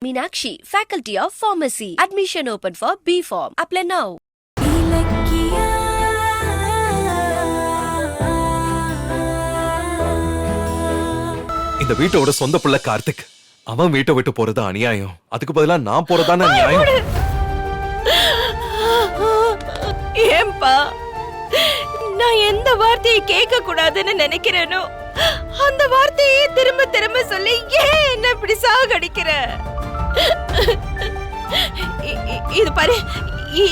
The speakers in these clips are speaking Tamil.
Meenakshi, Faculty of Pharmacy. Admission open for B.Pharm. Apply now. இந்த வீட்டோட சொந்த புள்ள கார்த்திக். அவன் வீட்டை விட்டு போறது அநியாயம். அதுக்கு பதிலா நான் போறதான நியாயம். ஏன்பா நான் எந்த வார்த்தையை கேட்க கூடாதுன்னு நினைக்கிறேனோ அந்த வார்த்தையை திரும்ப திரும்ப சொல்லி ஏன் என்ன இப்படி சாகடிக்கிற? இது பாரு,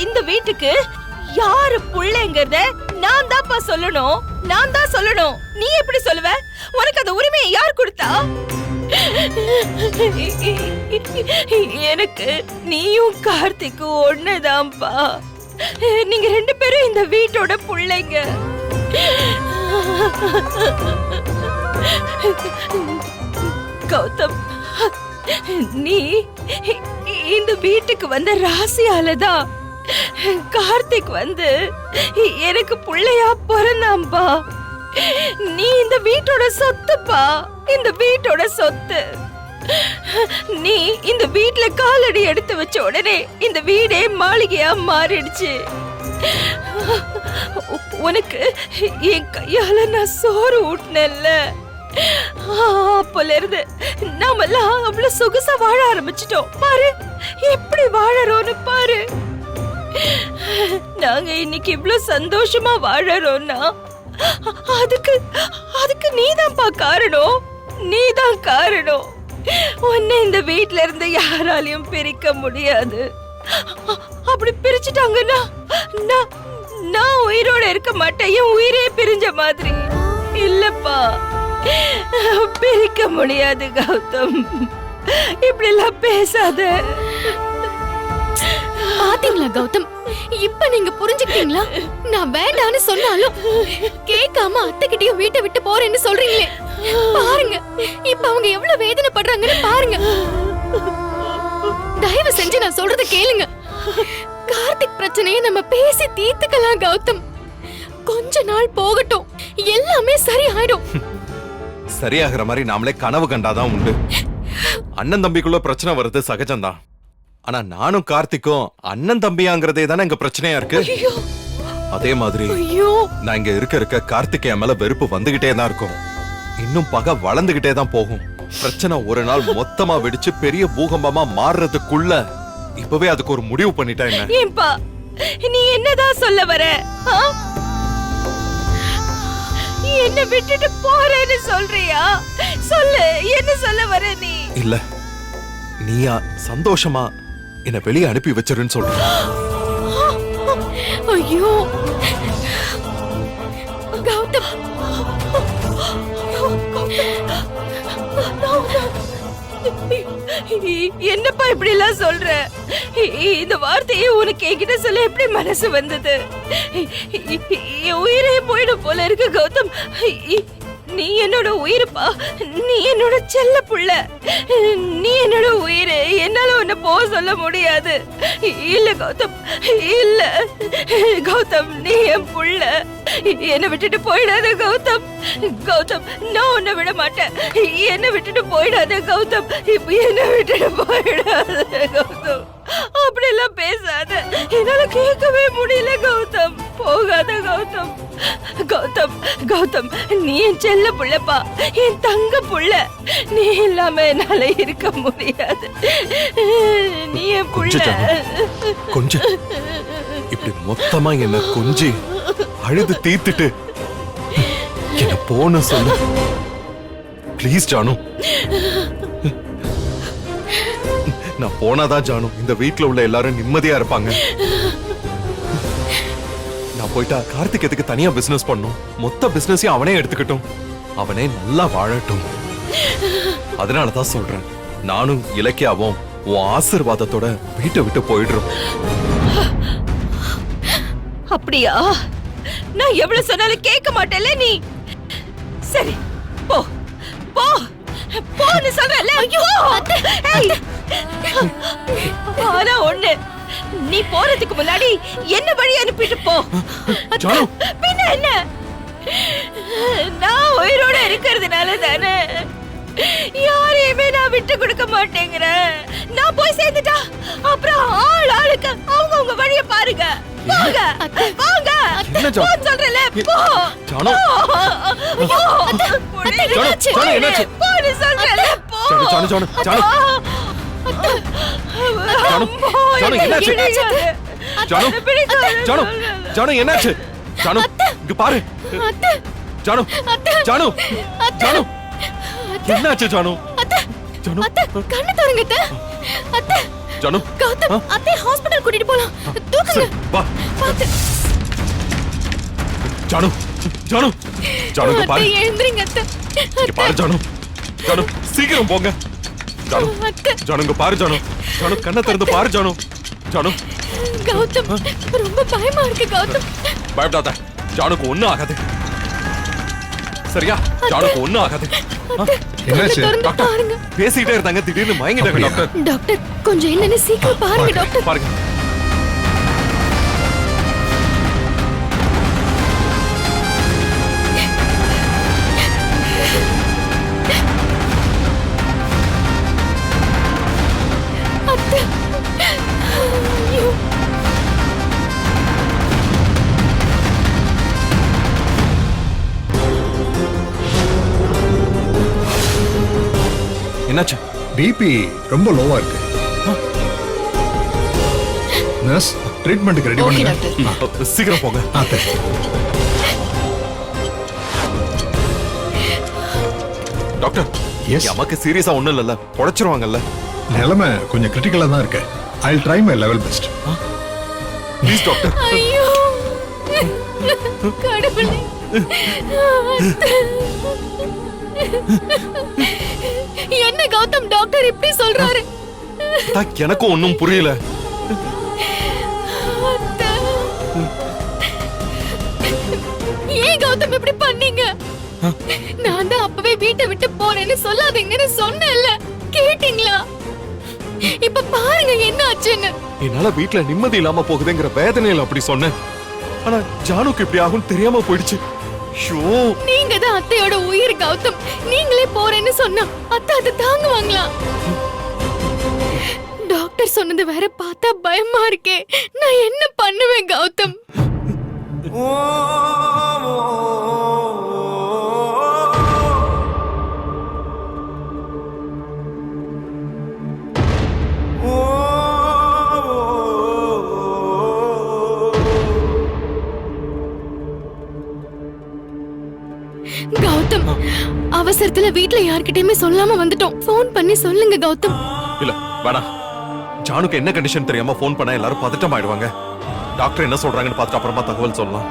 இந்த வீட்டுக்கு யாரு புள்ளைங்கறத நான் தான்ப்பா சொல்லணும். நான் தான் சொல்லணும். நீ எப்படி சொல்லுவ? உனக்கு அந்த உரிமையை யார் கொடுத்தா? எனக்கு நீயும் கார்த்திக்கும் ஒண்ணுதான்ப்பா. நீங்க ரெண்டு பேரும் இந்த வீட்டோட புள்ளைங்க. கௌதம், நீ இந்த வீட்டுக்கு வந்த ராசியாலதான் கார்த்திக் வந்து எனக்கு புள்ளையா பிறந்தாம்பா. நீ இந்த வீட்டோட சொத்துப்பா, இந்த வீட்டோட சொத்து. நீ இந்த வீட்ல காலடி எடுத்து வச்ச உடனே இந்த வீடே மாளிகையா மாறிடுச்சு. உனக்கு என் கையால நான் சோறு ஊட்டினேன்ல, அப்பல இருந்து நாமெல்லாம் அவ்வளவு சொகுசா வாழ ஆரம்பிச்சிட்டோம். பாரு எப்படி வாழறோம்னு பாரு. நாங்க இன்னைக்கு இவ்வளவு சந்தோஷமா வாழறோம்னா அதுக்கு நீதான்ப்பா காரணம். நீதான் காரணம். உன்னை இந்த வீட்ல இருந்து யாராலையும் பிரிக்க முடியாது. அப்படி பிரிச்சுட்டாங்கன்னா நான் உயிரோட இருக்க மாட்டேன். என் உயிரே பிரிஞ்ச மாதிரி. இல்லப்பா, பிரிக்க முடியாது கௌதம். இப்படி எல்லாம் பேசாத. பாத்தீங்களா கௌதம், இப்ப நீங்க புரிஞ்சுக்கிட்டீங்களா? நான் வேண்டான்னு சொன்னாலும் கேட்காம அத்தைகிட்டயும் வீட்டை விட்டு போறேன்னு சொல்றீங்களே. பாருங்க இப்ப அவங்க எவ்வளவு வேதனைப்படுறாங்கன்னு பாருங்க. தயவு செஞ்சு நான் சொல்றத கேளுங்க. கார்த்திக் பிரச்சனையை நம்ம பேசி தீர்த்துக்கலாம் கௌதம். கொஞ்ச நாள் போகட்டும், எல்லாமே சரியாயிடும். சரியாகிற மாதிரி நாமளே கனவு கண்டாதான் உண்டு. அண்ணன் தம்பிக்குள்ள பிரச்சனை வருது சகஜம்தான். ஆனா நானும் கார்த்திக்கும் அண்ணன் தம்பியாங்கிறதே தானே எங்க பிரச்சனையா இருக்கு. அதே மாதிரி நான் இங்க இருக்க கார்த்திக் என் மேல வெறுப்பு வந்துகிட்டே தான் இருக்கும். இன்னும் பகை வளர்ந்துகிட்டே தான் போகும். பிரச்சனை ஒரு நாள் மொத்தமா வெடிச்சு பெரிய பூகம்பமா மாறுறதுக்குள்ள இப்பவே அதுக்கு ஒரு முடிவு பண்ணிட்டா என்ன? ஏன்பா நீ என்னதான் சொல்ல வர? என்ன விட்டுட்டு போறேன்னு சொல்றியா? சொல்லு, என்ன சொல்ல வர நீ? இல்ல, நீயா சந்தோஷமா என்ன வெளியே அனுப்பி வச்சிருன்னு சொல்ற. ஐயோ கௌதம், என்னப்பா இப்படி எல்லாம் சொல்ற? இந்த வார்த்தையை உனக்கு என்கிட்ட சொல்ல எப்படி மனசு வந்தது? உயிரே போயிடும் போல இருக்கு கௌதம். நீ என்னோட உயிர்ப்பா. நீ என்னோட செல்ல புள்ள. நீ என்னோட உயிர். என்னால உன்னை போக சொல்ல முடியாது. இல்ல கௌதம், இல்ல கௌதம், நீ என் புள்ள. என்னை விட்டுட்டு போயிடாத கௌதம். கௌதம், நான் உன்னை விட மாட்டேன். என்னை விட்டுட்டு போயிடாத கௌதம். என்னை விட்டுட்டு போயிடாத கௌதம். அப்படி எல்லாம் பேசாத. என்னால கேட்கவே முடியல கௌதம். போகாத கௌதம். கௌதம், கௌதம், நீ என் செல்ல புள்ளப்பா, என் தங்க புள்ள. நீ இல்லாம என்னால இருக்க முடியாது. நீ என் புள்ள. கொஞ்சம் இப்படி மொத்தமா என்ன கொஞ்சி அழுது தீர்த்துட்டு என்ன போன சொல்லு ப்ளீஸ் ஜானு. நான் போனாதான் ஜானு இந்த வீட்டுல உள்ள எல்லாரும் நிம்மதியா இருப்பாங்க. நான் போயிட்டா கார்த்திக் எதுக்கு தனியா பிசினஸ் பண்ணும்? மொத்த பிசினஸையும் அவனே எடுத்துக்கிட்டும். அவனே நல்லா வாழட்டும். அதனாலதான் சொல்றேன், நானும் இலக்கியாவும் உன் ஆசீர்வாதத்தோட வீட்டை விட்டு போயிடுறோம். அப்படியா? நான் எவ்வளவு சொன்னாலும் கேட்க மாட்டேல நீ. சரி போ போ போன்னு சொல்றல. ஆனா ஒண்ணு, நீ போறதுக்கு முன்னாடி என்ன வழி அனுப்பிட்டு போ. பின்ன என்ன? நான் உயிரோட இருக்கிறதுனால தானே யாரையுமே நான் விட்டு கொடுக்க மாட்டேங்கிறேன். நான் போய் சேர்ந்துட்டா அப்புறம் ஆளுக்கு அவங்க வழிய பாருங்க. போங்க போங்க, என்ன ஜானு? போ சொல்றல, போ. ஜானு. என்னாச்சு? போன்னு சொல்றல, போ. ஜானு, ஜானு, ஜானு. ஜானு, ஜானு, என்னாச்சு? ஜானு, ஜானு, ஜானு, என்னாச்சு? ஜானு, இங்க பாரு. ஜானு, ஜானு, ஜானு, என்னாச்சு ஜானு? ஜானு, கண்ணு தரங்க அத்தை. அத்தை, ஜானு, கௌதம், அத்தை ஹாஸ்பிடல் கூட்டிட்டு போலாம். தூக்குங்க. சரி, வா. பாத்து. ஜானு, ஜானு, ஜானு, இங்க அத்தை, பாரு. எழுந்திருங்க அத்தை. இங்க பாரு ஜானு. ஜானு, சீக்கிரம் போங்க. ஜானு, அத்தை. ஜானு, இங்க பாரு ஜானு. ஜானு, கண்ணை திறந்து பாரு ஜானு. ஜானு, கௌதம், ரொம்ப பயமா இருக்கு கௌதம். பயப்படாத. ஜானுக்கு ஒண்ணும் ஆகாது. சரியா? ஜானுக்கு ஒண்ணும் ஆகாது. என்னாச்சு? திறந்து டாக்டர் பாருங்க. பேசிக்கிட்டே இருந்தாங்க, திடீர்னு மயங்கிட்டாங்க டாக்டர். டாக்டர், கொஞ்சம் என்னன்னு சீக்கிரம் பாருங்க டாக்டர். பாருங்க. அத்தை. ஐயோ. என்னாச்சு? பிபி ரொம்ப லோவா இருக்கு. நர்ஸ், ட்ரீட்மெண்ட்க்கு ரெடி பண்ணுங்க. சீக்கிரம் போங்க. ஆத்தே. Doctor, Yes. அம்மாக்கு சீரியஸா ஒண்ணும் இல்லல்ல, பொழைச்சிருவாங்கல்ல? நிலைமை கொஞ்சம் கிரிட்டிக்கலா தான் இருக்கு. I will try my level best. Please doctor. ஐயோ. கடவுளே. என்ன கௌதம் டாக்டர் இப்படி சொல்றாரு? அதான் எனக்கும் ஒண்ணும் புரியல. அத்தை. ஏன் கௌதம் இப்படி பண்ணீங்க? நான் தான் அப்பவே வீட்டை விட்டு போறேன்னு சொல்லாதீங்கன்னு சொன்னேன்ல, கேட்டீங்களா? இப்ப பாருங்க என்ன ஆச்சுன்னு. என்னால வீட்ல நிம்மதி இல்லாம போகுதுங்கிற வேதனையில அப்படி சொன்னேன். ஆனா ஜானுக்கு இப்படி ஆகும் தெரியாம போயிடுச்சு. ஷோ, நீங்க தான் அத்தையோட உயிர் கௌதம். நீங்களே போறேன்னு சொன்னா அத்தை அதை தாங்குவாங்களா? டாக்டர் சொன்னது வேற பார்த்தா பயமா இருக்கே. நான் என்ன பண்ணுவேன் கௌதம்? கௌதம், அவசரத்துல வீட்ல யார்கிட்டயுமே சொல்லாம வந்துட்டோம். ஃபோன் பண்ணி சொல்லுங்க கௌதம். இல்ல வேணாம். ஜானுக்கு என்ன கண்டிஷன் தெரியாம ஃபோன் பண்ணா எல்லாரும் பதட்டம் ஆயிடுவாங்க. டாக்டர் என்ன சொல்றாங்கன்னு பார்த்துட்டு அப்புறமா தகவல் சொல்லலாம்.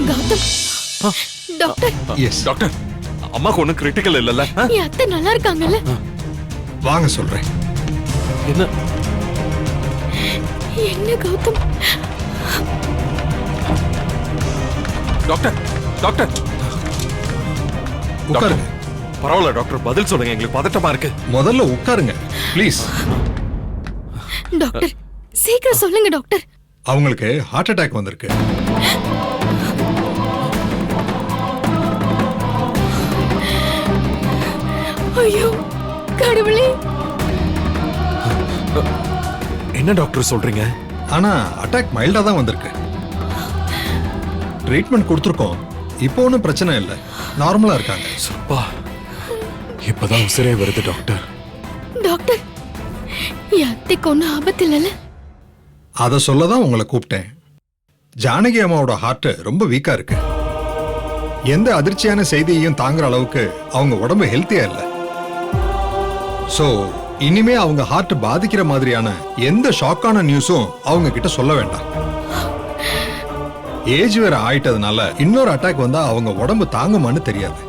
Gautham, doctor, S. டாக்டர், அம்மாக்கு ஒண்ணும் கிரிட்டிக்கல் இல்லல்ல? என் அத்தை நல்லா இருக்காங்கல்ல? வாங்க சொல்றேன். என்ன என்ன கௌதம்? டாக்டர், டாக்டர், உட்காருங்க. பரவாயில்ல டாக்டர், பதில் சொல்லுங்க, எங்களுக்கு பதட்டமா இருக்கு. முதல்ல உட்காருங்க ப்ளீஸ். டாக்டர், சீக்கிரம் சொல்லுங்க டாக்டர். அவங்களுக்கு ஹார்ட் அட்டாக் வந்திருக்கு. ஐயோ கடவுளே. என்ன டாக்டர் சொல்றீங்க? ஆனா அட்டாக் மைல்டா தான் வந்திருக்கு. ட்ரீட்மெண்ட் கொடுத்துருக்கோம். இப்போ ஒன்றும் பிரச்சனை இல்லை, நார்மலா இருக்காங்க. அப்பா, இப்பதான் உசிரே வருது டாக்டர். டாக்டர், என் அத்தைக்கு ஒன்றும் ஆபத்து இல்லைல்ல? அதை சொல்ல தான் உங்களை கூப்பிட்டேன். ஜானகி அம்மாவோட ஹார்ட் ரொம்ப வீக்கா இருக்கு. எந்த அதிர்ச்சியான செய்தியையும் தாங்குற அளவுக்கு அவங்க உடம்பு ஹெல்த்தியா இல்லை. ஸோ இனிமே அவங்க ஹார்ட் பாதிக்கிற மாதிரியான எந்த ஷாக்கான நியூஸும் அவங்க கிட்ட சொல்ல வேண்டாம். ஏஜ் வேற ஆயிட்டதுனால இன்னொரு அட்டாக் வந்தா அவங்க உடம்பு தாங்குமான்னு தெரியாது.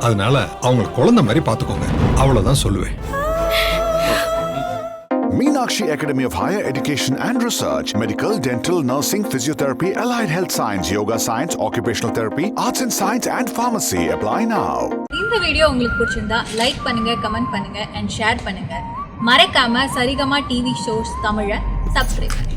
அதனால அவங்க குழந்தை மாதிரி பாத்துக்கோங்க, அவ்வளவுதான் சொல்லுவேன். Meenakshi Academy of Higher Education and Research, Medical, Dental, Nursing, Physiotherapy, Allied Health Science, Yoga Science, Occupational Therapy, Arts and Science and Pharmacy. Apply now. இந்த வீடியோ உங்களுக்கு பிடிச்சிருந்தா லைக் பண்ணுங்க, கமெண்ட் பண்ணுங்க and ஷேர் பண்ணுங்க. மறக்காம சரிகமா டிவி ஷோஸ் தமிழை சப்ஸ்கிரைப் பண்ணுங்க.